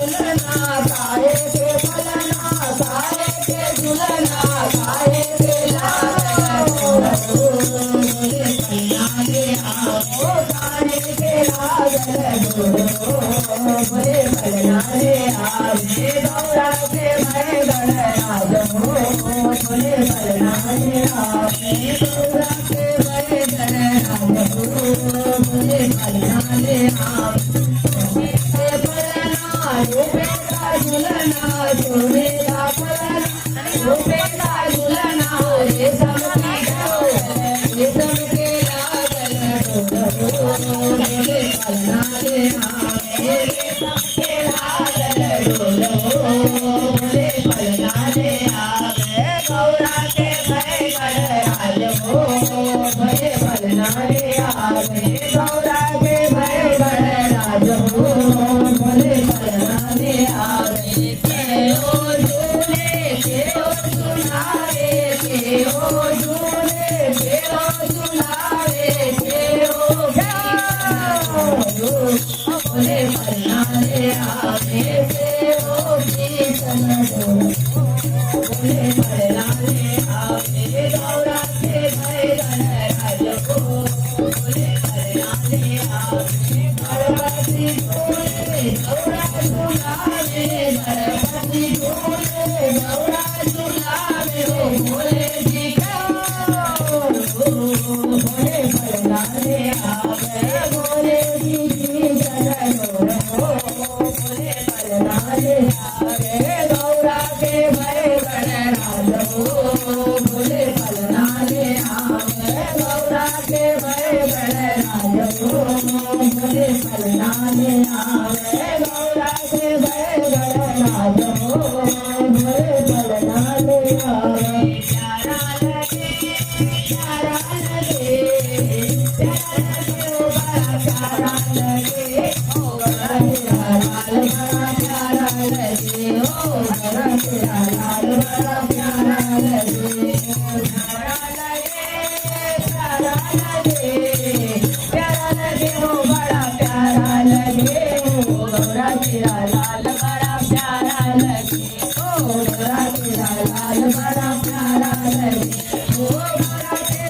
झुलना काहे के फलना काहे के झुलना काहे के लागल बोले फलना रे आओ काहे के लागल बोले फलना रे आवे गौरा के भय गणराज बोले फलना रे आवे गौरा के भय गणराज बोले फलना रे आवे रूपेला झुलना झूलेला फलना रूपेला झुलना रेशम की डोर रेशम के लागल डोर बोले फलना रे आवे रेशम के लागल डोर बोले फलना रे आवे गौरा के भय गणराज बोले फलना रे आवे गौरा के भय गणराज बोले फलना रे आवे के ओ झूले के ओ सुनावे के ओ झूले के ओ सुनावे के ओ बोले फलना रे आवे के ओ कीर्तन बोले फलना रे आवे गौरा के भय गणराज बोले फलना रे आवे गणपति बोले गौरा झुलावे गणपति बोले गौरा झुलावे बोले जी बोले फलना रे आवे बोले जी की जय बोले फलना रे